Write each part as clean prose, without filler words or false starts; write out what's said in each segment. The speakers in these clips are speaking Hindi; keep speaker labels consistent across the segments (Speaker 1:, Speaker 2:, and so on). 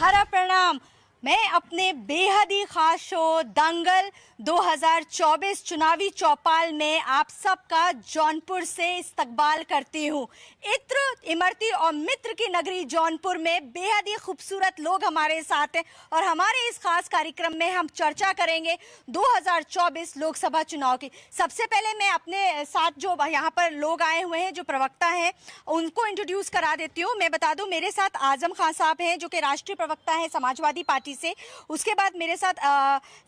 Speaker 1: हरा प्रणाम। मैं अपने बेहद ही खास शो दंगल 2024 चुनावी चौपाल में आप सबका जौनपुर से इस्तकबाल करती हूँ। इत्र इमरती और मित्र की नगरी जौनपुर में बेहद ही खूबसूरत लोग हमारे साथ हैं और हमारे इस खास कार्यक्रम में हम चर्चा करेंगे 2024 लोकसभा चुनाव की। सबसे पहले मैं अपने साथ जो यहाँ पर लोग आए हुए हैं, जो प्रवक्ता हैं, उनको इंट्रोड्यूस करा देती हूँ। मैं बता दूँ, मेरे साथ आजम खान साहब हैं जो कि राष्ट्रीय प्रवक्ता हैं समाजवादी पार्टी से। उसके बाद मेरे साथ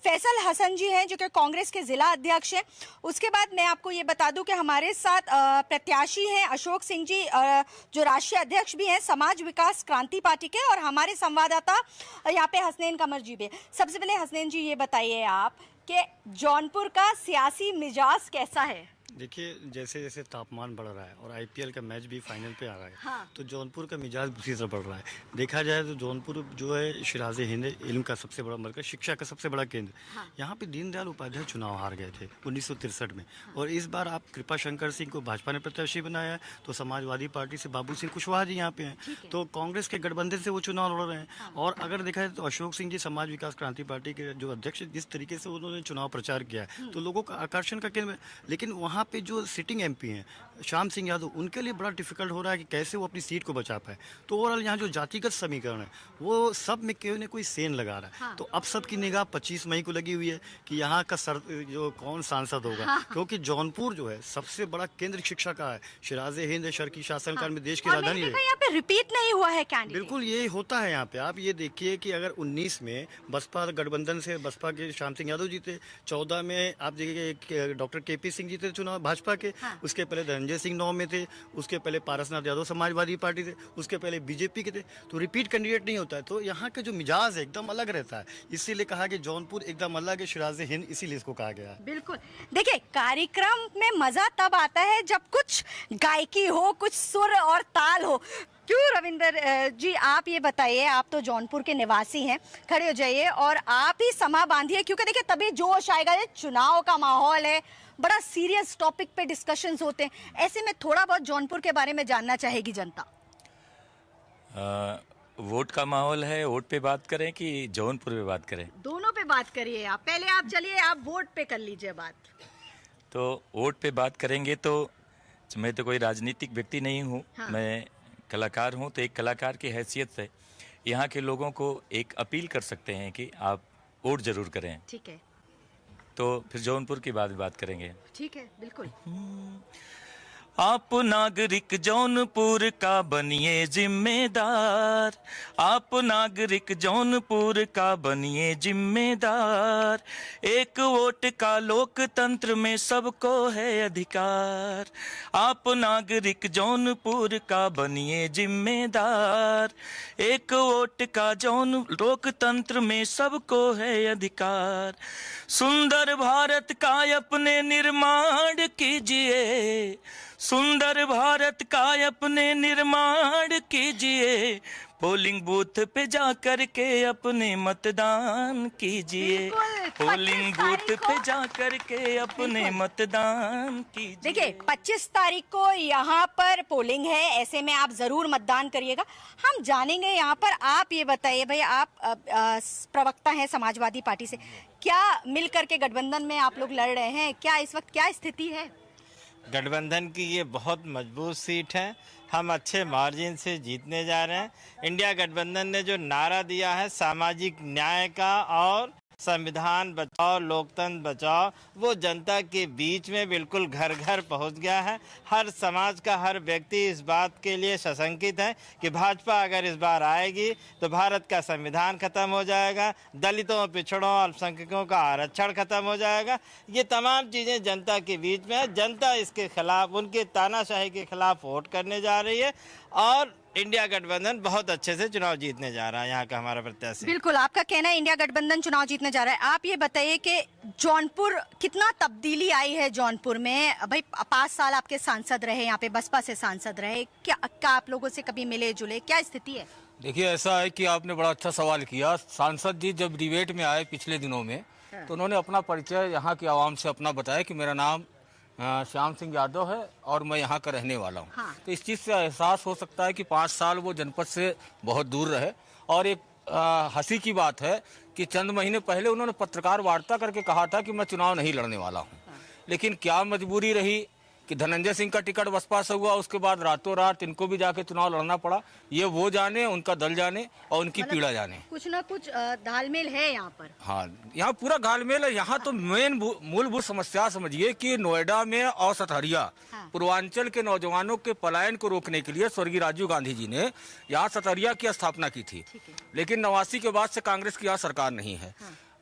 Speaker 1: फैसल हसन जी हैं जो कि कांग्रेस के जिला अध्यक्ष हैं। उसके बाद मैं आपको ये बता दूं कि हमारे साथ प्रत्याशी हैं अशोक सिंह जी, जो राष्ट्रीय अध्यक्ष भी हैं समाज विकास क्रांति पार्टी के, और हमारे संवाददाता यहाँ पे हसनैन कमर जी भी। सबसे पहले हसनैन जी ये बताइए आप कि जौनपुर का सियासी मिजाज कैसा है?
Speaker 2: देखिए, जैसे जैसे तापमान बढ़ रहा है और आईपीएल का मैच भी फाइनल पे आ रहा है,
Speaker 1: हाँ।
Speaker 2: तो जौनपुर का मिजाज उसी तरह बढ़ रहा है। देखा जाए तो जौनपुर जो है शिराज़े हिंद इल्म का सबसे बड़ा मरकज, शिक्षा का सबसे बड़ा केंद्र।
Speaker 1: हाँ।
Speaker 2: यहाँ पे दीनदयाल उपाध्याय चुनाव हार गए थे 1963 में। हाँ। और इस बार आप कृपा शंकर सिंह को भाजपा ने प्रत्याशी बनाया है, तो समाजवादी पार्टी से बाबू सिंह कुशवाहा जी यहाँ पे हैं, तो कांग्रेस के गठबंधन से वो चुनाव लड़ रहे हैं। हाँ। और अगर देखा जाए तो अशोक सिंह जी समाज विकास क्रांति पार्टी के जो अध्यक्ष, जिस तरीके से उन्होंने चुनाव प्रचार किया है तो लोगों का आकर्षण का केंद्र। लेकिन वहाँ पे जो सिटिंग एमपी हैं श्याम सिंह यादव, उनके लिए बड़ा डिफिकल्ट हो रहा है कि कैसे वो अपनी सीट को बचा पाए। तो ओवरऑल यहाँ जो जातिगत समीकरण है वो सब में कोई न कोई सेन लगा रहा है। हाँ। तो अब सबकी निगाह 25 मई को लगी हुई है कि यहाँ का जो कौन सांसद होगा। हाँ। क्योंकि जौनपुर जो है सबसे बड़ा केंद्र शिक्षा का है, शिराज़े हिंद शर्की शासनकाल में देश की राजधानी है।
Speaker 1: यहाँ पे रिपीट नहीं हुआ है कैंडिडेट।
Speaker 2: बिल्कुल ये होता है यहाँ पे। आप ये देखिए कि अगर 19 में बसपा गठबंधन से बसपा के श्याम सिंह यादव जीते, 14 में आप देखिए डॉक्टर केपी सिंह जीते चुनाव भाजपा के। हाँ। उसके पहले धनंजय सिंह 9 में थे, उसके पहले पारसनाथ यादव समाजवादी पार्टी थे, उसके पहले बीजेपी के थे। तो रिपीट कैंडिडेट नहीं होता है, तो यहाँ का जो मिजाज है एकदम अलग रहता है। इसीलिए कहा कि जौनपुर एकदम अलग है, शिराज़े हिंद इसीलिए इसको कहा गया है।
Speaker 1: बिल्कुल। देखिए, कार्यक्रम में मजा तब आता है जब कुछ गायकी हो, कुछ सुर और ताल हो। क्यों रविंदर जी, आप ये बताइए, आप तो जौनपुर के निवासी हैं, खड़े हो जाइए और आप ही समा बांधिए, क्योंकि देखिए तभी जोश आएगा। ये चुनाव का माहौल है, बड़ा सीरियस टॉपिक पे डिस्कशंस होते हैं, ऐसे में थोड़ा बहुत जौनपुर के बारे में जानना चाहेगी जनता।
Speaker 3: वोट का माहौल है, वोट पे बात करें कि जौनपुर पे बात करें? दोनों
Speaker 1: पे बात करिए आप। पहले आप चलिए, आप वोट पे कर लीजिए बात।
Speaker 3: तो वोट पे बात करेंगे तो मैं तो कोई राजनीतिक व्यक्ति नहीं हूँ। हाँ। मैं कलाकार हूँ, तो एक कलाकार की हैसियत से यहाँ के लोगों को एक अपील कर सकते हैं कि आप वोट जरूर करें।
Speaker 1: ठीक है,
Speaker 3: तो फिर जौनपुर की बात करेंगे।
Speaker 1: ठीक है, बिल्कुल।
Speaker 3: आप नागरिक जौनपुर का बनिए जिम्मेदार, आप नागरिक जौनपुर का बनिए जिम्मेदार। एक वोट का लोकतंत्र में सबको है अधिकार। आप नागरिक जौनपुर का बनिए जिम्मेदार। एक वोट का लोकतंत्र में सबको है अधिकार। सुंदर भारत का अपने निर्माण कीजिए, सुंदर भारत का अपने निर्माण कीजिए। पोलिंग बूथ पे जा कर के अपने मतदान कीजिए, पोलिंग बूथ पे जा कर के अपने मतदान कीजिए।
Speaker 1: देखिए, 25 तारीख को यहाँ पर पोलिंग है, ऐसे में आप जरूर मतदान करिएगा। हम जानेंगे यहाँ पर। आप ये बताइए भाई, आप प्रवक्ता हैं समाजवादी पार्टी से, क्या मिल करके गठबंधन में आप लोग लड़ रहे हैं? क्या इस वक्त क्या स्थिति है?
Speaker 4: गठबंधन की ये बहुत मजबूत सीट है, हम अच्छे मार्जिन से जीतने जा रहे हैं। इंडिया गठबंधन ने जो नारा दिया है सामाजिक न्याय का और संविधान बचाओ लोकतंत्र बचाओ, वो जनता के बीच में बिल्कुल घर घर पहुंच गया है। हर समाज का हर व्यक्ति इस बात के लिए सशंकित है कि भाजपा अगर इस बार आएगी तो भारत का संविधान खत्म हो जाएगा, दलितों, पिछड़ों, अल्पसंख्यकों का आरक्षण खत्म हो जाएगा। ये तमाम चीज़ें जनता के बीच में है। जनता इसके खिलाफ, उनके तानाशाही के खिलाफ वोट करने जा रही है और इंडिया गठबंधन बहुत अच्छे से चुनाव जीतने जा रहा है, यहाँ का हमारा प्रत्याशी।
Speaker 1: बिल्कुल, आपका कहना है इंडिया गठबंधन चुनाव जीतने जा रहा है। आप ये बताइए कि जौनपुर, कितना तब्दीली आई है जौनपुर में? भाई 5 साल आपके सांसद रहे, यहाँ पे बसपा से सांसद रहे, क्या आप लोगों से कभी मिले जुले, क्या स्थिति है?
Speaker 5: देखिए, ऐसा है कि आपने बड़ा अच्छा सवाल किया। सांसद जी जब डिबेट में आए पिछले दिनों में, तो उन्होंने अपना परिचय यहाँ की आवाम से अपना बताया कि मेरा नाम श्याम सिंह यादव है और मैं यहाँ का रहने वाला हूँ। हाँ। तो इस चीज़ से एहसास हो सकता है कि 5 साल वो जनपद से बहुत दूर रहे और एक हंसी की बात है कि चंद महीने पहले उन्होंने पत्रकार वार्ता करके कहा था कि मैं चुनाव नहीं लड़ने वाला हूं। लेकिन क्या मजबूरी रही कि धनंजय सिंह का टिकट बसपा से हुआ, उसके बाद रातों रात इनको भी जाके चुनाव लड़ना पड़ा। ये वो जाने, उनका दल जाने और उनकी पीड़ा जाने।
Speaker 1: कुछ ना कुछ घालमेल है यहाँ पर।
Speaker 5: हाँ, यहाँ पूरा घालमेल है। यहाँ तो मेन मूलभूत समस्या समझिए कि नोएडा में और सतहरिया पूर्वांचल के नौजवानों के पलायन को रोकने के लिए स्वर्गीय राजीव गांधी जी ने यहाँ सतहरिया की स्थापना की थी। लेकिन 89 के बाद से कांग्रेस की यहाँ सरकार नहीं है।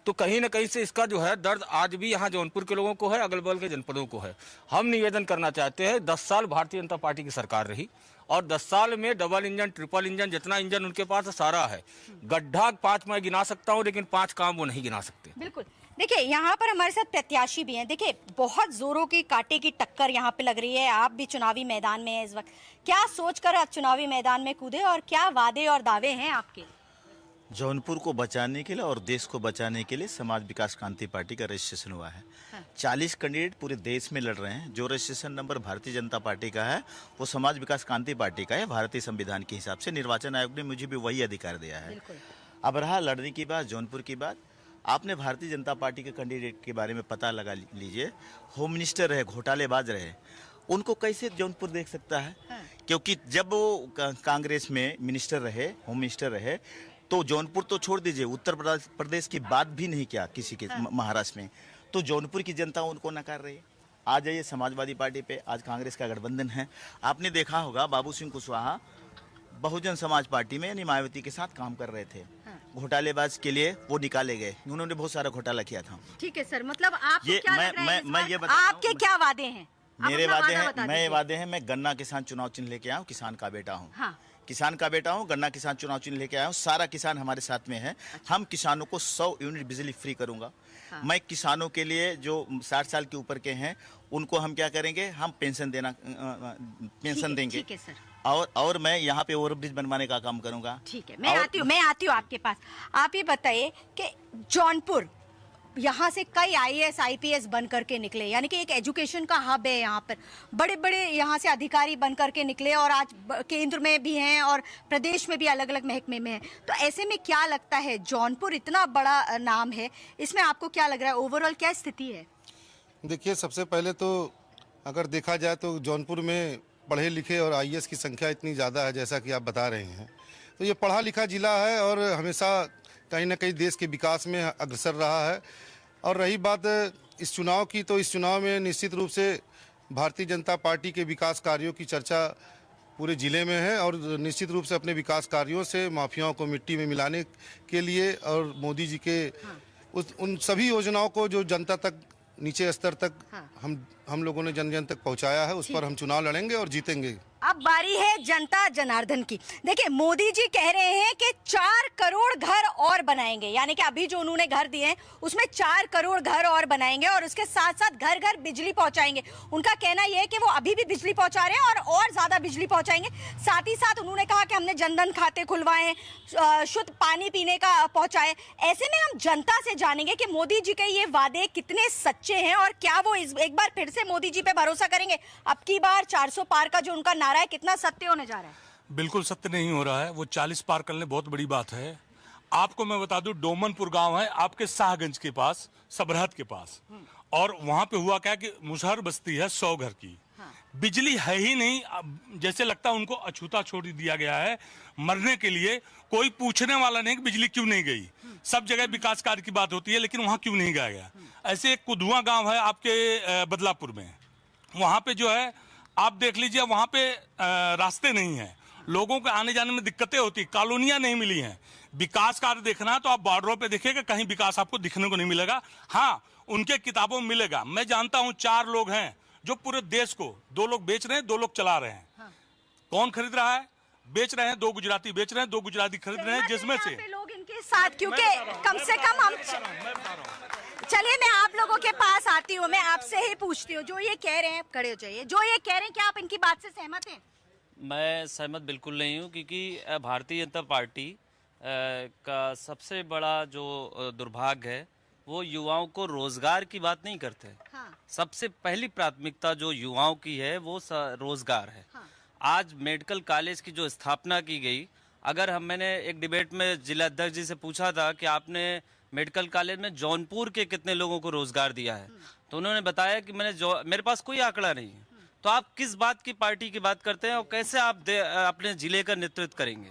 Speaker 5: तो कहीं न कहीं से इसका जो है दर्द आज भी यहाँ जौनपुर के लोगों को है, अगल बगल के जनपदों को है। हम निवेदन करना चाहते हैं, 10 साल भारतीय जनता पार्टी की सरकार रही और 10 साल में डबल इंजन, ट्रिपल इंजन, जितना इंजन उनके पास सारा है। गड्ढा 5 मैं गिना सकता हूँ, लेकिन 5 काम वो नहीं गिना सकते।
Speaker 1: बिल्कुल। देखिए, यहाँ पर हमारे साथ प्रत्याशी भी हैं। देखिए, बहुत जोरों की कांटे की टक्कर यहाँ पे लग रही है। आप भी चुनावी मैदान में हैं इस वक्त। क्या सोचकर आप चुनावी मैदान में कूदे और क्या वादे और दावे हैं आपके?
Speaker 6: जौनपुर को बचाने के लिए और देश को बचाने के लिए समाज विकास क्रांति पार्टी का रजिस्ट्रेशन हुआ है। 40 कैंडिडेट पूरे देश में लड़ रहे हैं। जो registration number Bharatiya Janata party का है वो समाज विकास क्रांति पार्टी का है। भारतीय संविधान के हिसाब से निर्वाचन आयोग ने मुझे भी वही अधिकार दिया है। अब रहा लड़ने की बात, जौनपुर की बात, आपने भारतीय जनता पार्टी के कैंडिडेट के बारे में पता लगा लीजिए। होम मिनिस्टर रहे, घोटालेबाज रहे, उनको कैसे जौनपुर देख सकता है? क्योंकि जब वो कांग्रेस में मिनिस्टर रहे, होम मिनिस्टर रहे, तो जौनपुर तो छोड़ दीजिए, उत्तर प्रदेश की बात भी नहीं किया किसी के महाराष्ट्र में। तो जौनपुर की जनता उनको नकार रही है। आ जाइए समाजवादी पार्टी पे, आज कांग्रेस का गठबंधन है। आपने देखा होगा बाबू सिंह कुशवाहा बहुजन समाज पार्टी में यानी मायावती के साथ काम कर रहे थे। घोटालेबाज के लिए वो निकाले गए, उन्होंने बहुत सारा घोटाला किया था।
Speaker 1: ठीक है सर, मतलब आपको
Speaker 6: ये
Speaker 1: क्या लग रहा है
Speaker 6: मैं ये
Speaker 1: आपके क्या वादे हैं?
Speaker 6: मेरे वादे हैं, मैं वादे हैं, मैं गन्ना किसान चुनाव चिन्ह लेके आया हूँ, किसान का बेटा हूँ। किसान का बेटा हूँ, गन्ना किसान चुनाव चिन्ह लेके आया हूँ। सारा किसान हमारे साथ में है। हम किसानों को 100 यूनिट बिजली फ्री करूंगा। मैं किसानों के लिए जो 60 साल के ऊपर के हैं उनको हम क्या करेंगे, हम पेंशन देंगे।
Speaker 1: ठीक है सर।
Speaker 6: और मैं यहाँ पे ओवरब्रिज बनवाने का काम करूंगा।
Speaker 1: ठीक है, मैं आती हूँ आपके पास। आप ये बताइए कि जौनपुर यहाँ से कई IAS IPS बन करके निकले, यानी कि एक एजुकेशन का हब है। यहाँ पर बड़े बड़े यहाँ से अधिकारी बन करके निकले और आज केंद्र में भी हैं और प्रदेश में भी अलग अलग महकमे में हैं। तो ऐसे में क्या लगता है, जौनपुर इतना बड़ा नाम है, इसमें आपको क्या लग रहा है, ओवरऑल क्या स्थिति है?
Speaker 7: देखिए, सबसे पहले तो अगर देखा जाए तो जौनपुर में पढ़े लिखे और IAS की संख्या इतनी ज़्यादा है जैसा कि आप बता रहे हैं। तो ये पढ़ा लिखा जिला है और हमेशा कहीं ना कहीं देश के विकास में अग्रसर रहा है। और रही बात इस चुनाव की, तो इस चुनाव में निश्चित रूप से भारतीय जनता पार्टी के विकास कार्यों की चर्चा पूरे ज़िले में है और निश्चित रूप से अपने विकास कार्यों से माफियाओं को मिट्टी में मिलाने के लिए और मोदी जी के उन सभी योजनाओं को जो जनता तक, नीचे स्तर तक हम लोगों ने जन जन तक पहुंचाया है, उस पर हम चुनाव लड़ेंगे और जीतेंगे।
Speaker 1: अब बारी है जनता जनार्दन की। देखिए, मोदी जी कह रहे हैं कि 4 करोड़ घर और बनाएंगे, यानी कि अभी जो उन्होंने घर दिए हैं उसमें 4 करोड़ घर और बनाएंगे और उसके साथ साथ घर घर बिजली पहुंचाएंगे। उनका कहना यह है कि वो अभी भी बिजली पहुंचा रहे हैं और ज्यादा बिजली पहुंचाएंगे। साथ ही साथ उन्होंने कहा कि हमने जनधन खाते खुलवाए, शुद्ध पानी पीने का पहुंचाए। ऐसे में हम जनता से जानेंगे कि मोदी जी के ये वादे कितने सच्चे हैं और क्या वो एक बार फिर से मोदी जी पे भरोसा करेंगे। अब की बार 400 पार का जो उनका नारा है, कितना सत्य होने जा रहा है?
Speaker 8: बिल्कुल सत्य नहीं हो रहा है। वो 40 पार करने बहुत बड़ी बात है। आपको मैं बता दूं, डोमनपुर गांव है आपके शाहगंज के पास, सबरहत के पास, और वहां पे हुआ क्या कि मुसहर बस्ती है 100 घर की। बिजली है ही नहीं। जैसे लगता है उनको अछूता छोड़ दिया गया है मरने के लिए। कोई पूछने वाला नहीं कि बिजली क्यों नहीं गई। सब जगह विकास कार्य की बात होती है, लेकिन वहां क्यों नहीं गया गया। ऐसे एक कुधुआ गांव है आपके बदलापुर में, वहां पे जो है आप देख लीजिए, वहां पे रास्ते नहीं है, लोगों को आने जाने में दिक्कतें होती, कॉलोनियां नहीं मिली हैं। विकास कार्य देखना है तो आप बॉर्डरों पे देखिएगा, कहीं विकास आपको दिखने को नहीं मिलेगा। हाँ, उनके किताबों में मिलेगा। मैं जानता हूं 4 लोग हैं जो पूरे देश को, 2 लोग बेच रहे हैं, 2 लोग चला रहे हैं। कौन खरीद रहा है? बेच रहे हैं 2 गुजराती बेच रहे हैं, 2 गुजराती खरीद रहे हैं, जिसमें से
Speaker 1: लोग इनके साथ, क्योंकि कम से कम हम, चलिए मैं आप लोगों के पास आती हूँ, मैं आपसे ही पूछती हूँ। जो ये कह रहे हैं, खड़े हो जाइए, जो ये कह रहे हैं, क्या आप इनकी बात से सहमत हैं?
Speaker 9: मैं सहमत बिल्कुल नहीं हूँ, क्योंकि भारतीय जनता पार्टी का सबसे बड़ा जो दुर्भाग्य है वो युवाओं को रोजगार की बात नहीं करते। सबसे पहली प्राथमिकता जो युवाओं की है वो रोजगार है। आज मेडिकल कॉलेज की जो स्थापना की गई, अगर मैंने एक डिबेट में जिला अध्यक्ष जी से पूछा था कि आपने मेडिकल कॉलेज में जौनपुर के कितने लोगों को रोजगार दिया है, तो उन्होंने बताया कि मेरे पास कोई आंकड़ा नहीं है। तो आप किस बात की पार्टी की बात करते हैं और कैसे आप अपने जिले का नेतृत्व करेंगे?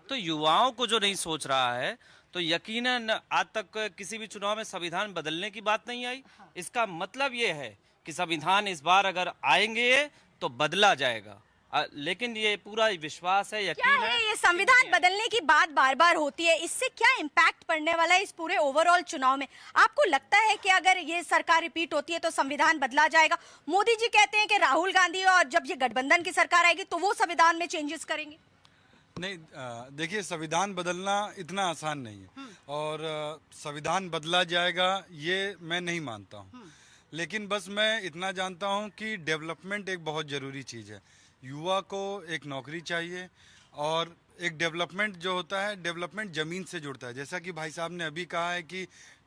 Speaker 9: तो युवाओं को जो नहीं सोच रहा है, तो यकीनन आज तक किसी भी चुनाव में संविधान बदलने की बात नहीं आई। इसका मतलब ये है कि संविधान इस बार अगर आएंगे तो बदला जाएगा, लेकिन ये पूरा विश्वास है, यकीन
Speaker 1: है ये संविधान बदलने की बात बार बार होती है, इससे क्या इम्पैक्ट पड़ने वाला है इस पूरे ओवरऑल चुनाव में? आपको लगता है कि अगर ये सरकार रिपीट होती है तो संविधान बदला जाएगा? मोदी जी कहते हैं कि राहुल गांधी और जब ये गठबंधन की सरकार आएगी तो वो संविधान में चेंजेस करेंगे।
Speaker 10: नहीं, देखिए, संविधान बदलना इतना आसान नहीं है और संविधान बदला जाएगा ये मैं नहीं मानता हूँ। लेकिन बस मैं इतना जानता हूँ कि डेवलपमेंट एक बहुत ज़रूरी चीज़ है। युवा को एक नौकरी चाहिए और एक डेवलपमेंट जो होता है, डेवलपमेंट ज़मीन से जुड़ता है। जैसा कि भाई साहब ने अभी कहा है कि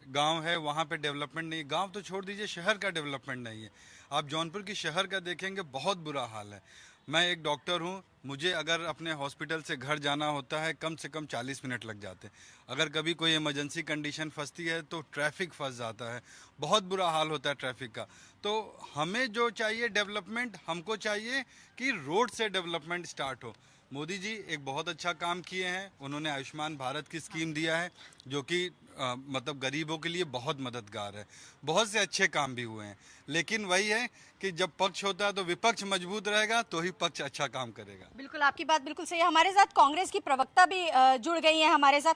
Speaker 10: गांव है वहाँ पे डेवलपमेंट नहीं, गांव तो छोड़ दीजिए, शहर का डेवलपमेंट नहीं है। आप जौनपुर की शहर का देखेंगे, बहुत बुरा हाल है। मैं एक डॉक्टर हूँ, मुझे अगर अपने हॉस्पिटल से घर जाना होता है कम से कम 40 मिनट लग जाते हैं। अगर कभी कोई इमरजेंसी कंडीशन फंसती है तो ट्रैफिक फंस जाता है, बहुत बुरा हाल होता है ट्रैफिक का। तो हमें जो चाहिए डेवलपमेंट, हमको चाहिए कि रोड से डेवलपमेंट स्टार्ट हो। मोदी जी एक बहुत अच्छा काम किए हैं, उन्होंने आयुष्मान भारत की स्कीम दिया है जो कि मतलब गरीबों के लिए बहुत मददगार है। बहुत से अच्छे काम भी हुए हैं, लेकिन वही है कि जब पक्ष होता है तो विपक्ष मजबूत रहेगा तो ही पक्ष अच्छा काम करेगा।
Speaker 1: बिल्कुल, आपकी बात बिल्कुल सही है। हमारे साथ कांग्रेस की प्रवक्ता भी जुड़ गई हैं हमारे साथ।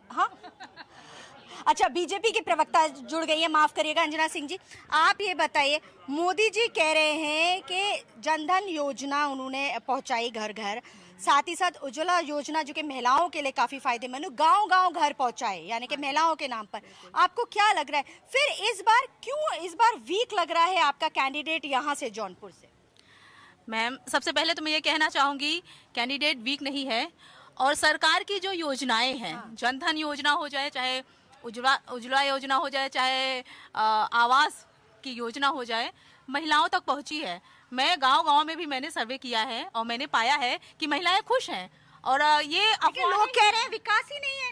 Speaker 1: हाँ, अच्छा, बीजेपी की प्रवक्ता जुड़ गई है, माफ करिएगा अंजना सिंह जी। आप ये बताइए, मोदी जी कह रहे हैं कि जनधन योजना उन्होंने पहुंचाई घर घर, साथ ही साथ उज्ज्वला योजना जो कि महिलाओं के लिए काफी फायदेमंद, गांव गांव घर पहुंचाए, यानी कि महिलाओं के नाम पर। आपको क्या लग रहा है फिर इस बार वीक लग रहा है आपका कैंडिडेट यहाँ से जौनपुर से?
Speaker 11: मैम, सबसे पहले तो मैं ये कहना चाहूंगी, कैंडिडेट वीक नहीं है और सरकार की जो योजनाएं हैं, जनधन योजना हो जाए, चाहे उज्ज्वला योजना हो जाए, चाहे आवास की योजना हो जाए, महिलाओं तक पहुंची है। मैं गांव-गांव में भी मैंने सर्वे किया है और मैंने पाया है कि महिलाएं खुश हैं। और ये
Speaker 1: लोग कह रहे हैं विकास ही नहीं है।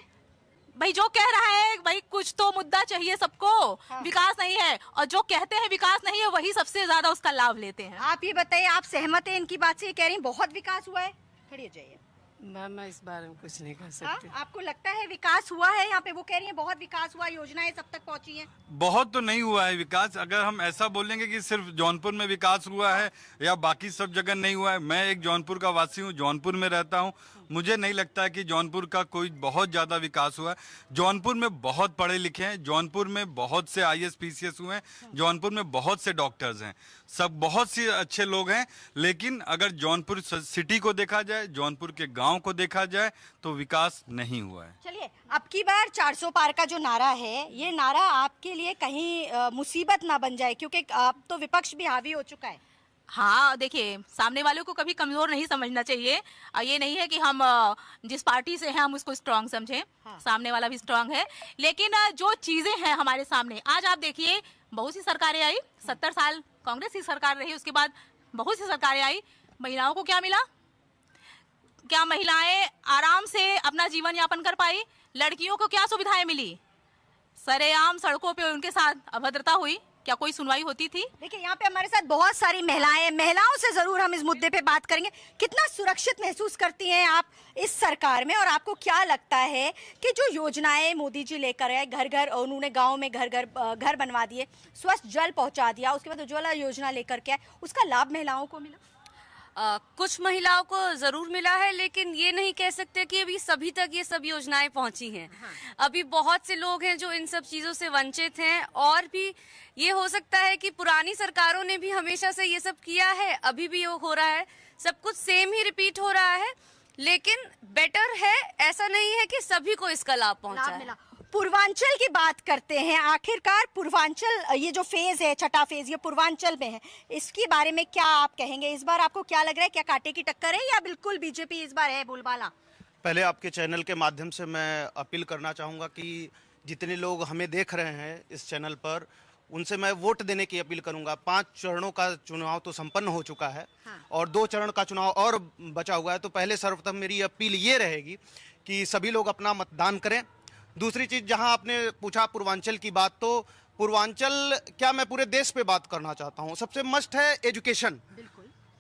Speaker 11: भाई जो कह रहा है, भाई कुछ तो मुद्दा चाहिए सबको। विकास नहीं है, और जो कहते हैं विकास नहीं है वही सबसे ज्यादा उसका लाभ लेते हैं।
Speaker 1: आप ये बताइए, आप सहमत हैं इनकी बात से? ये कह रही हैं बहुत विकास हुआ है। खड़ी हो जाइए
Speaker 12: मैम, मैं इस बारे में कुछ नहीं कह सकती।
Speaker 1: आपको लगता है विकास हुआ है यहाँ पे? वो कह रही है बहुत विकास हुआ, योजनाएं सब तक पहुंची हैं।
Speaker 10: बहुत तो नहीं हुआ है विकास। अगर हम ऐसा बोलेंगे कि सिर्फ जौनपुर में विकास हुआ है या बाकी सब जगह नहीं हुआ है, मैं एक जौनपुर का वासी हूँ, जौनपुर में रहता हूँ, मुझे नहीं लगता है कि जौनपुर का कोई बहुत ज़्यादा विकास हुआ है। जौनपुर में बहुत पढ़े लिखे हैं, जौनपुर में बहुत से IAS PCS हुए हैं, जौनपुर में बहुत से डॉक्टर्स हैं, सब बहुत से अच्छे लोग हैं। लेकिन अगर जौनपुर सिटी को देखा जाए, जौनपुर के गांव को देखा जाए तो विकास नहीं हुआ है।
Speaker 1: चलिए, अब की बार 400 पार का जो नारा है, ये नारा आपके लिए कहीं मुसीबत ना बन जाए, क्योंकि अब तो विपक्ष भी हावी हो चुका है।
Speaker 11: हाँ, देखिए, सामने वालों को कभी कमजोर नहीं समझना चाहिए। ये नहीं है कि हम जिस पार्टी से हैं हम उसको स्ट्रांग समझें। सामने वाला भी स्ट्रांग है, लेकिन जो चीजें हैं हमारे सामने, आज आप देखिए, बहुत सी सरकारें आई, 70 साल कांग्रेस की सरकार रही, उसके बाद बहुत सी सरकारें आई, महिलाओं को क्या मिला? क्या महिलाएं आराम से अपना जीवन यापन कर पाई? लड़कियों को क्या सुविधाएं मिली? सरेआम सड़कों पे उनके साथ अभद्रता हुई, क्या कोई सुनवाई होती थी?
Speaker 1: देखिए, यहाँ पे हमारे साथ बहुत सारी महिलाएं, महिलाओं से जरूर हम इस मुद्दे पे बात करेंगे। कितना सुरक्षित महसूस करती हैं आप इस सरकार में, और आपको क्या लगता है कि जो योजनाएं मोदी जी लेकर आए, घर घर, उन्होंने गांव में घर बनवा दिए, स्वच्छ जल पहुंचा दिया, उसके बाद उज्ज्वला योजना लेकर के आए, उसका लाभ महिलाओं को मिला?
Speaker 12: कुछ महिलाओं को जरूर मिला है, लेकिन ये नहीं कह सकते कि अभी सभी तक ये सब योजनाएं पहुंची हैं। अभी बहुत से लोग हैं जो इन सब चीजों से वंचित हैं, और भी ये हो सकता है कि पुरानी सरकारों ने भी हमेशा से ये सब किया है, अभी भी वो हो रहा है, सब कुछ सेम ही रिपीट हो रहा है, लेकिन बेटर है। ऐसा नहीं है कि सभी को इसका लाभ पहुंचा है।
Speaker 1: पूर्वांचल की बात करते हैं, आखिरकार पूर्वांचल, ये जो फेज है, छठा फेज, ये पूर्वांचल में है, इसके बारे में क्या आप कहेंगे? इस बार आपको क्या लग रहा है, क्या कांटे की टक्कर है या बिल्कुल बीजेपी इस बार है बोलबाला?
Speaker 13: पहले आपके चैनल के माध्यम से मैं अपील करना चाहूँगा कि जितने लोग हमें देख रहे हैं इस चैनल पर, उनसे मैं वोट देने की अपील करूंगा। 5 चरणों का चुनाव तो संपन्न हो चुका है और 2 चरण का चुनाव और बचा हुआ है। तो पहले सर्वप्रथम मेरी अपील ये रहेगी कि सभी लोग अपना मतदान करें। दूसरी चीज़, जहां आपने पूछा पूर्वांचल की बात, तो पूर्वांचल क्या मैं पूरे देश पे बात करना चाहता हूँ। सबसे मस्ट है एजुकेशन।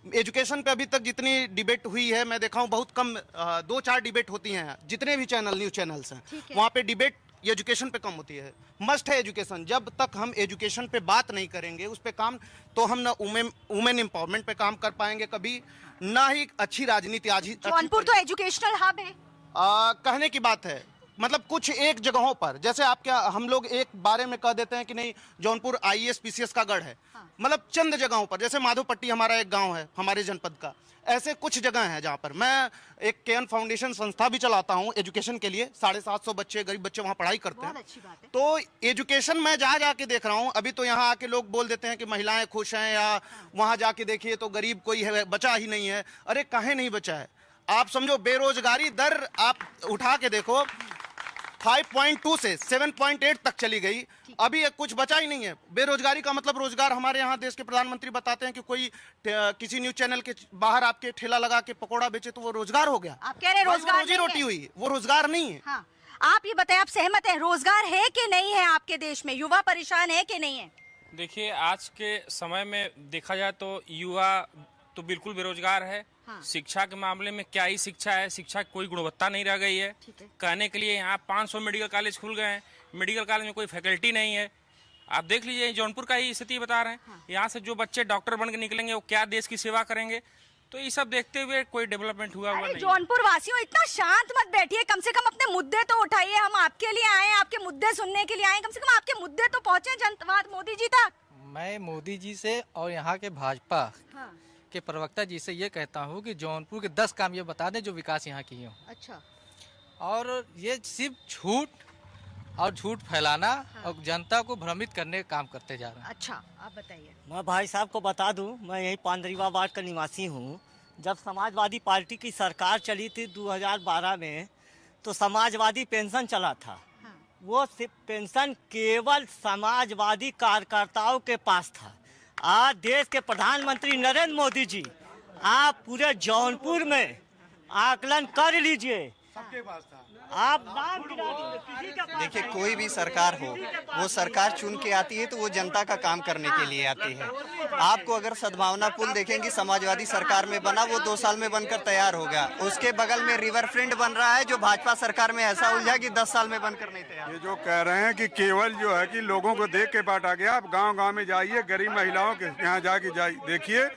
Speaker 13: एजुकेशन पे अभी तक जितनी डिबेट हुई है मैं देखा हूँ बहुत कम, 2-4 डिबेट होती हैं जितने भी न्यूज़ चैनल्स हैं वहाँ पे डिबेट एजुकेशन पे कम होती है। मस्ट है एजुकेशन। जब तक हम एजुकेशन पे बात नहीं करेंगे, उस पे काम, तो हम ना वुमेन एम्पावरमेंट पे काम कर पाएंगे कभी, ना ही अच्छी राजनीति। आज
Speaker 1: जौनपुर तो एजुकेशनल हब है।
Speaker 13: कहने की बात है, मतलब कुछ एक जगहों पर, जैसे आप क्या, हम लोग एक बारे में कह देते हैं कि नहीं जौनपुर IAS PCS का गढ़ है, मतलब चंद जगहों पर, जैसे माधोपट्टी हमारा एक गांव है हमारे जनपद का, ऐसे कुछ जगह हैं जहां पर। मैं एक केएन फाउंडेशन संस्था भी चलाता हूं एजुकेशन के लिए। 750 बच्चे, गरीब बच्चे वहां पढ़ाई करते हैं।
Speaker 1: अच्छी बात है।
Speaker 13: तो एजुकेशन मैं जहाँ जाके देख रहा हूँ, अभी तो यहाँ आके लोग बोल देते हैं कि महिलाएं खुश हैं, या वहां जाके देखिए तो गरीब कोई है, बचा ही नहीं है। अरे काहे नहीं बचा है? आप समझो बेरोजगारी दर आप उठा के देखो, 5.2 से 7.8 तक चली गई, अभी कुछ बचा ही नहीं है। बेरोजगारी का मतलब रोजगार, हमारे यहाँ देश के प्रधानमंत्री बताते हैं कि कोई किसी न्यूज चैनल के बाहर आपके ठेला लगा के पकोड़ा बेचे तो वो रोजगार हो गया।
Speaker 1: आप कह रहे हैं रोजगार
Speaker 13: रोजी रोटी हुई, वो रोजगार नहीं है।
Speaker 1: हाँ। आप ये बताएं, आप सहमत हैं, रोजगार है कि नहीं है आपके देश में? युवा परेशान है कि नहीं है?
Speaker 14: देखिए, आज के समय में देखा जाए तो युवा तो बिल्कुल बेरोजगार है। शिक्षा के मामले में क्या ही शिक्षा है, शिक्षा की कोई गुणवत्ता नहीं रह गई है। कहने के लिए यहाँ 500 मेडिकल कॉलेज खुल गए हैं, मेडिकल कॉलेज में कोई फैकल्टी नहीं है। आप देख लीजिए, जौनपुर का ही स्थिति बता रहे हैं। यहाँ से जो बच्चे डॉक्टर बन के निकलेंगे वो क्या देश की सेवा करेंगे? तो ये सब देखते हुए कोई डेवलपमेंट हुआ नहीं।
Speaker 1: जौनपुर वासियों, इतना शांत मत बैठिए, कम से कम अपने मुद्दे तो उठाइए। हम आपके लिए आए हैं, आपके मुद्दे सुनने के लिए आए हैं, कम से कम आपके मुद्दे तो पहुँचे जनता मोदी जी तक।
Speaker 15: मैं मोदी जी से और यहाँ के भाजपा के प्रवक्ता जी से ये कहता हूँ कि जौनपुर के 10 काम ये बता दें जो विकास यहाँ किए हों।
Speaker 1: अच्छा।
Speaker 15: और ये सिर्फ झूठ फैलाना और जनता को भ्रमित करने का काम करते जा रहे हैं।
Speaker 1: अच्छा, आप बताइए।
Speaker 16: मैं भाई साहब को बता दूं, मैं यही पांडरीवा वार्ड का निवासी हूं। जब समाजवादी पार्टी की सरकार चली थी 2012 में, तो समाजवादी पेंशन चला था। वो सिर्फ पेंशन केवल समाजवादी कार्यकर्ताओं के पास था। आज देश के प्रधानमंत्री नरेंद्र मोदी जी, आप पूरे जौनपुर में आकलन कर लीजिए, सबके पास था। आप नाम गिना दीजिए, किसी का पास।
Speaker 17: देखिए, कोई भी सरकार हो, वो सरकार चुन के आती है तो वो जनता का काम करने के लिए आती है। आपको अगर सद्भावना पुल देखेंगे, समाजवादी सरकार में बना, वो 2 साल में बनकर तैयार हो गया। उसके बगल में रिवर फ्रंट बन रहा है, जो भाजपा सरकार में ऐसा उलझा कि 10 साल में बनकर नहीं तैयार।
Speaker 18: ये जो कह रहे हैं कि केवल जो है कि लोगों को देख के बांटा गया, आप गांव-गांव में जाइए, गरीब महिलाओं के यहाँ जाके देखिए,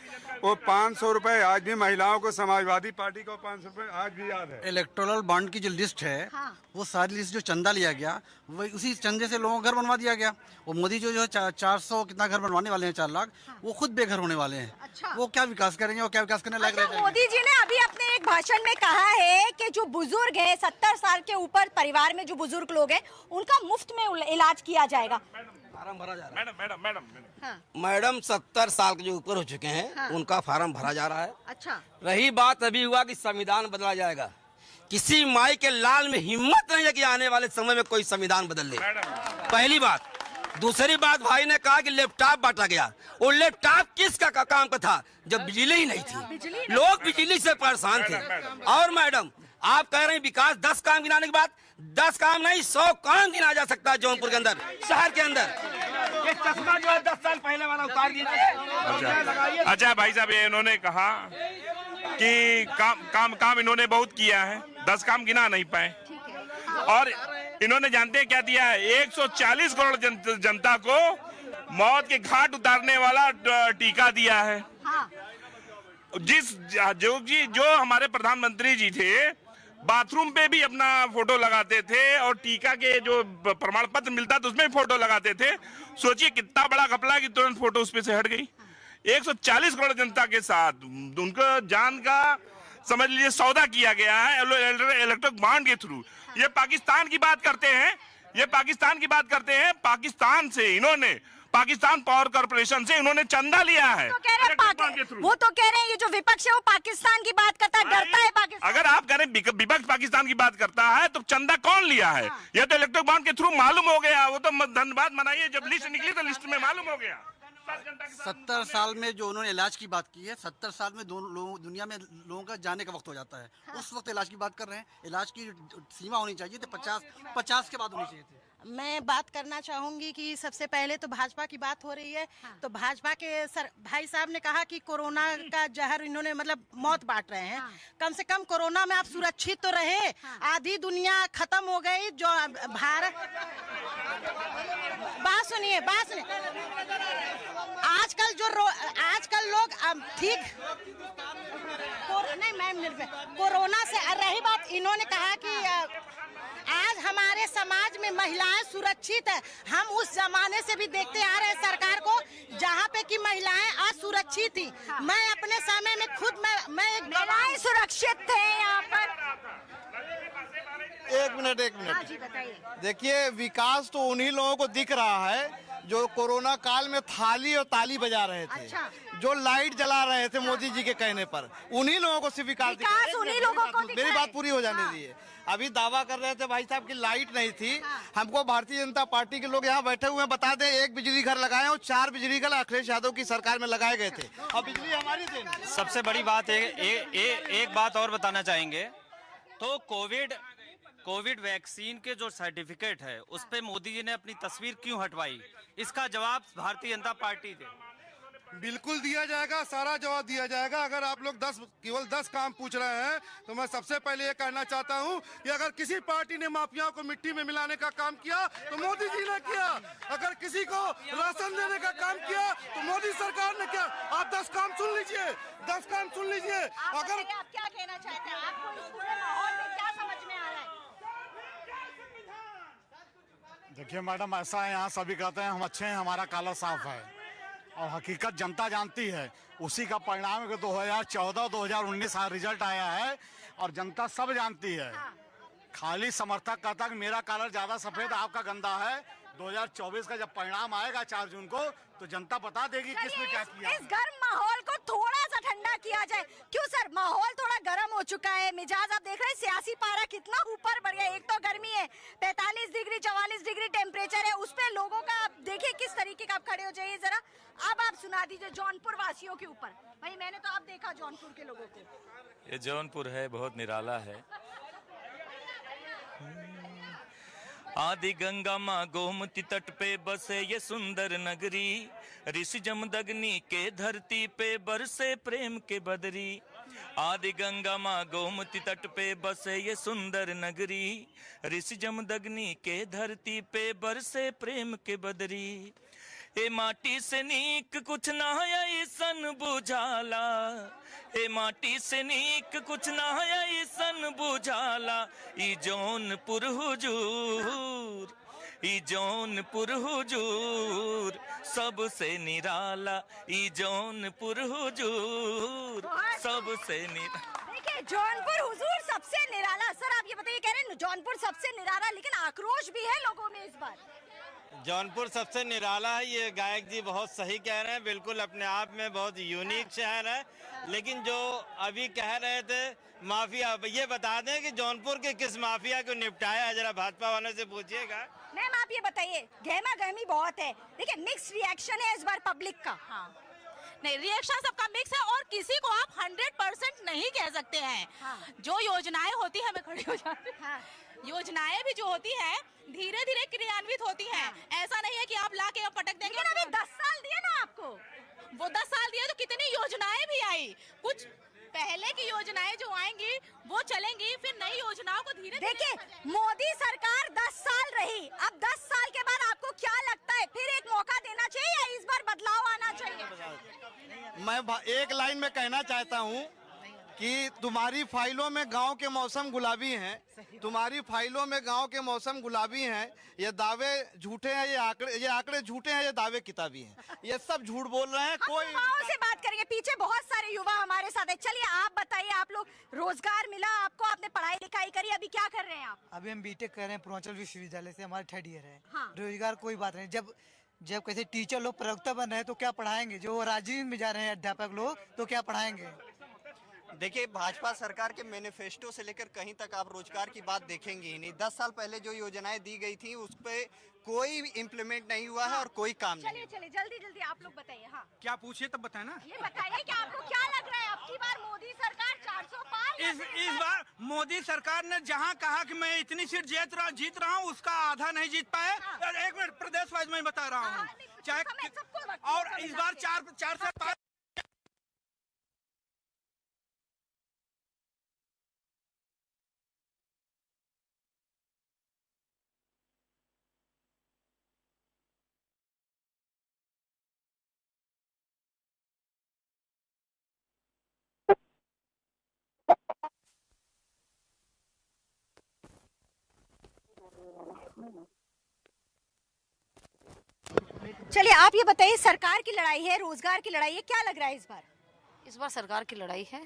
Speaker 18: वो 500 रुपए आज भी महिलाओं को, समाजवादी पार्टी को 500 रुपए आज भी याद है।
Speaker 19: इलेक्टोरल बॉन्ड की जो लिस्ट है, वो सारी लिस्ट जो चंदा लिया गया, वही उसी चंदे से लोगों को घर बनवा दिया गया। वो मोदी जो है 400 कितना घर बनवाने वाले हैं, 4 लाख, वो खुद बेघर होने वाले हैं।
Speaker 1: अच्छा।
Speaker 19: वो क्या विकास करेंगे, वो क्या विकास करने लायक
Speaker 1: अच्छा, मोदी जी ने अभी अपने एक भाषण में कहा है कि जो बुजुर्ग हैं, 70 साल के ऊपर परिवार में जो बुजुर्ग लोग हैं, उनका मुफ्त में इलाज किया जाएगा।
Speaker 20: फार्म भरा जा रहा है। मैडम 70 साल के जो ऊपर हो चुके हैं, उनका फार्म भरा जा रहा है।
Speaker 1: अच्छा।
Speaker 20: रही बात अभी हुआ कि संविधान बदला जाएगा, किसी माई के लाल में हिम्मत नहीं है कि आने वाले समय में कोई संविधान बदल ले। पहली बात। दूसरी बात, भाई ने कहा कि लैपटॉप बांटा गया, वो लैपटॉप किसका काम का था जब बिजली ही नहीं थी, लोग बिजली से परेशान थे। और मैडम, आप कह रहे हैं विकास, 10 काम गिनाने के बाद 10 काम नहीं 100 काम गिना जा सकता है जौनपुर के अंदर, शहर के अंदर। ये चश्मा जो है 10 साल पहले वाला उतार दीजिए।
Speaker 21: अच्छा भाई साहब, ये इन्होंने कहा कि काम इन्होंने बहुत किया है, 10 काम गिना नहीं पाए। और इन्होंने जानते हैं क्या दिया है? 140 करोड़ जनता को मौत के घाट उतारने वाला टीका दिया है। जो हमारे प्रधानमंत्री जी थे, बाथरूम पे भी अपना फोटो लगाते थे, और टीका के जो प्रमाण पत्र मिलता था उसमें फोटो लगाते थे। सोचिए कितना बड़ा घपला कि तुरंत फोटो उस पे से हट गई। 140 करोड़ जनता के साथ उनको जान का समझ लीजिए सौदा किया गया है इलेक्ट्रिक बॉन्ड के थ्रू। ये पाकिस्तान की बात करते हैं, पाकिस्तान से इन्होंने पाकिस्तान पावर कॉर्पोरेशन से इन्होंने चंदा लिया है।
Speaker 1: वो तो कह रहे हैं ये जो विपक्ष है वो पाकिस्तान की बात करता है, डरता है पाकिस्तान।
Speaker 21: अगर आप कह रहे हैं विपक्ष पाकिस्तान की बात करता है तो चंदा कौन लिया है? ये तो इलेक्ट्रिक बॉन्ड के थ्रू मालूम हो गया। वो तो धन्यवाद मनाइए, जब लिस्ट निकली तो लिस्ट में मालूम हो गया।
Speaker 19: 70 साल में जो उन्होंने इलाज की बात की है, 70 साल में दुनिया में लोगों का जाने का वक्त हो जाता है। उस वक्त इलाज की बात कर रहे हैं। इलाज की सीमा होनी चाहिए थी 50 के बाद होनी चाहिए थी।
Speaker 2: मैं बात करना चाहूंगी कि सबसे पहले तो भाजपा की बात हो रही है। तो भाजपा के भाई साहब ने कहा कि कोरोना का जहर इन्होंने मतलब मौत बांट रहे हैं। कम से कम कोरोना में आप सुरक्षित तो रहे। आधी दुनिया खत्म हो गई। जो भारत बात सुनिए आजकल लोग ठीक नहीं मैम कोरोना से रही बात। इन्होंने कहा कि आज हमारे समाज में महिलाएं सुरक्षित है। हम उस जमाने से भी देखते आ रहे हैं सरकार को जहाँ पे कि महिलाएं असुरक्षित थी। मैं अपने समय में खुद मैं एक
Speaker 1: महिलाएं सुरक्षित थे यहाँ पर।
Speaker 22: एक मिनट देखिए, विकास तो उन्हीं लोगों को दिख रहा है जो कोरोना काल में थाली और ताली बजा रहे थे। जो लाइट जला रहे थे मोदी जी के कहने पर, उन्हीं लोगों को सिर्फ विकास
Speaker 1: उन्हीं लोगों को
Speaker 22: मेरी बात पूरी हो जाने दीजिए। अभी दावा कर रहे थे भाई साहब की लाइट नहीं थी। हमको भारतीय जनता पार्टी के लोग यहाँ बैठे हुए हैं, बता दें 1 बिजली घर लगाए और 4 बिजली घर अखिलेश यादव की सरकार में लगाए गए थे और बिजली हमारी देन।
Speaker 9: सबसे बड़ी बात एक बात और बताना चाहेंगे तो कोविड वैक्सीन के जो सर्टिफिकेट है उस पे मोदी जी ने अपनी तस्वीर क्यों हटवाई, इसका जवाब भारतीय जनता पार्टी दे।
Speaker 7: बिल्कुल दिया जाएगा, सारा जवाब दिया जाएगा। अगर आप लोग केवल 10 काम पूछ रहे हैं तो मैं सबसे पहले ये कहना चाहता हूं कि अगर किसी पार्टी ने माफियाओं को मिट्टी में मिलाने का काम किया तो मोदी जी ने किया। अगर किसी को राशन देने का काम किया तो मोदी सरकार ने किया। आप 10 काम सुन लीजिए, 10 काम सुन लीजिए। अगर
Speaker 2: आप क्या कहना चाहते हैं, आपको इस पूरे माहौल में क्या समझ में आ रहा है?
Speaker 23: देखिए मैडम, ऐसा है यहाँ सभी कहते हैं हम अच्छे हैं, हमारा काला साफ है और हकीकत जनता जानती है। उसी का परिणाम है कि 2014-2019 रिजल्ट आया है और जनता सब जानती है। खाली समर्थक कहता है कि मेरा कलर ज्यादा सफेद आपका गंदा है। 2024 का जब परिणाम आएगा 4 जून को तो जनता बता देगी किसने क्या किया।
Speaker 1: इस गर्म माहौल को थोड़ा सा ठंडा किया जाए। क्यों सर, माहौल थोड़ा गर्म हो चुका है। मिजाज आप देख रहे हैं, सियासी पारा कितना ऊपर बढ़ गया। एक तो गर्मी है, 45 डिग्री 44 डिग्री टेम्परेचर है, उस पे लोगों का आप देखिए किस तरीके का। आप खड़े हो जाइए जरा। अब आप सुना दीजिए जौनपुर वासियों के ऊपर। भाई मैंने तो आप देखा जौनपुर के लोगों को।
Speaker 3: ये जौनपुर है बहुत निराला है। आदि गंगा माँ गोमती तट पे बसे ये सुंदर नगरी, ऋषि जमदग्नि के धरती पे बरसे प्रेम के बदरी। आदि गंगा माँ गोमती तट पे बसे ये सुंदर नगरी, ऋषि जमदग्नि के धरती पे बरसे प्रेम के बदरी। ए माटी से नीक कुछ ना है सन बुझाला, ए माटी से नीक कुछ ना है सन बुझाला। ई जौनपुर हुजूर, ई जौनपुर हुजूर सबसे निराला, ई जौनपुर हुजूर सबसे निराला।
Speaker 1: देखिए जौनपुर हुजूर सबसे निराला। सर आप ये बताइए, कह रहे हैं जौनपुर सबसे निराला, लेकिन आक्रोश भी है लोगों में इस बार।
Speaker 4: जौनपुर सबसे निराला है, ये गायक जी बहुत सही कह रहे हैं। बिल्कुल अपने आप में बहुत यूनिक शहर है। लेकिन जो अभी कह रहे थे माफिया, ये बता दें कि जौनपुर के किस माफिया को निपटाया है, जरा भाजपा वालों से पूछिएगा।
Speaker 1: मैम आप ये बताइए, गहमा गहमी बहुत है, देखिए मिक्स रिएक्शन है इस बार पब्लिक का।
Speaker 11: हाँ। नहीं, रिएक्शन सबका मिक्स है और किसी को आप 100% नहीं कह सकते हैं। जो योजनाएं होती है, मैं खड़ी हो जाती हूँ। योजनाएं भी जो होती है धीरे धीरे क्रियान्वित होती हैं। ऐसा नहीं है कि आप लाके पटक देंगे।
Speaker 1: लेकिन अभी 10 साल दिए ना आपको।
Speaker 11: वो 10 साल दिए तो कितनी योजनाएं भी आई। कुछ पहले की योजनाएं जो आएंगी वो चलेंगी, फिर नई योजनाओं को धीरे
Speaker 1: देखिए मोदी सरकार 10 साल रही, अब 10 साल के बाद आपको क्या लगता है फिर एक मौका देना चाहिए या इस बार बदलाव आना चाहिए?
Speaker 22: मैं एक लाइन में कहना चाहता हूँ कि तुम्हारी फाइलों में गांव के मौसम गुलाबी हैं, तुम्हारी फाइलों में गांव के मौसम गुलाबी हैं। ये दावे झूठे हैं, ये आंकड़े झूठे हैं, ये दावे किताबी हैं। ये सब झूठ बोल रहे हैं। कोई
Speaker 1: युवाओं से बात करेंगे, पीछे बहुत सारे युवा हमारे साथ है। चलिए आप बताइए, आप लोग रोजगार मिला आपको, आपने पढ़ाई लिखाई करी, अभी क्या कर रहे हैं आप?
Speaker 24: अभी हम बीटेक कर रहे हैं पूर्वांचल विश्वविद्यालय से, हमारे 3rd ईयर है।
Speaker 1: हाँ।
Speaker 24: रोजगार कोई बात नहीं। जब
Speaker 5: जब कैसे टीचर लोग प्रवक्ता बन रहे हैं तो क्या पढ़ाएंगे, जो राजनीति में जा रहे हैं अध्यापक लोग तो क्या पढ़ाएंगे।
Speaker 17: देखिए, भाजपा सरकार के मैनिफेस्टो से लेकर कहीं तक आप रोजगार की बात देखेंगे ही नहीं। 10 साल पहले जो योजनाएं दी गई थी उस पे कोई इम्प्लीमेंट नहीं हुआ है और कोई काम नहीं।
Speaker 1: चलिए जल्दी जल्दी आप लोग बताइए। हाँ,
Speaker 6: क्या पूछिए तब बताए ना।
Speaker 1: ये बताइए कि आपको क्या लग रहा है, अब की बार मोदी सरकार 400 पार?
Speaker 6: इस बार मोदी सरकार ने जहां कहा कि मैं इतनी सीट जीत रहा हूं, उसका आधा नहीं जीत पाए। एक मिनट, प्रदेश वाइज मैं बता रहा हूँ, चाहे और इस बार 4 से 5।
Speaker 1: चलिए आप ये बताइए, सरकार की लड़ाई है, रोजगार की लड़ाई है, क्या लग रहा है इस बार?
Speaker 8: इस बार सरकार की लड़ाई है,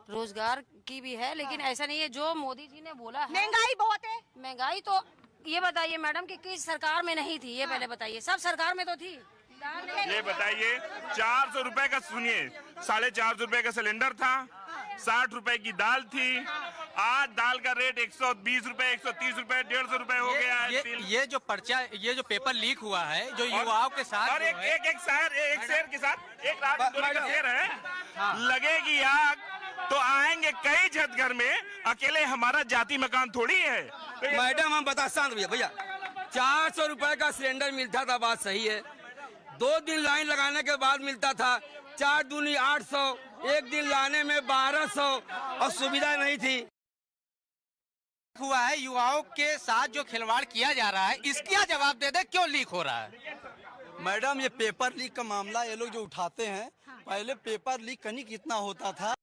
Speaker 8: रोजगार की भी है, लेकिन ऐसा नहीं है जो मोदी जी ने बोला है।
Speaker 1: महंगाई बहुत है।
Speaker 8: महंगाई तो ये बताइए मैडम कि किस सरकार में नहीं थी, ये पहले बताइए। सब सरकार में तो थी।
Speaker 21: ये बताइए, 400 रुपए का, सुनिए, 450 रुपए का सिलेंडर था, 60 रुपए की दाल थी, आज दाल का रेट 120 रुपए, 130 रुपए, 150 रुपए हो गया है।
Speaker 15: ये जो पर्चा, ये जो पेपर लीक हुआ है, जो युवाओं के साथ,
Speaker 21: और एक शेर के साथ एक राजनीति का शेर है, लगेगी आग तो आएंगे कई छत घर में, अकेले हमारा जाति मकान थोड़ी है।
Speaker 20: मैडम हम बता, शांत भैया, 400 रुपए का सिलेंडर मिलता था, बात सही है। 2 दिन लाइन लगाने के बाद मिलता था। 4 दूनी 800, एक दिन लाने में 1200 और सुविधा नहीं थी।
Speaker 15: हुआ है, युवाओं के साथ जो खिलवाड़ किया जा रहा है, इसका जवाब दे दे, क्यों लीक हो रहा है?
Speaker 24: मैडम, ये पेपर लीक का मामला ये लोग जो उठाते हैं, पहले पेपर लीक कहीं कितना होता था।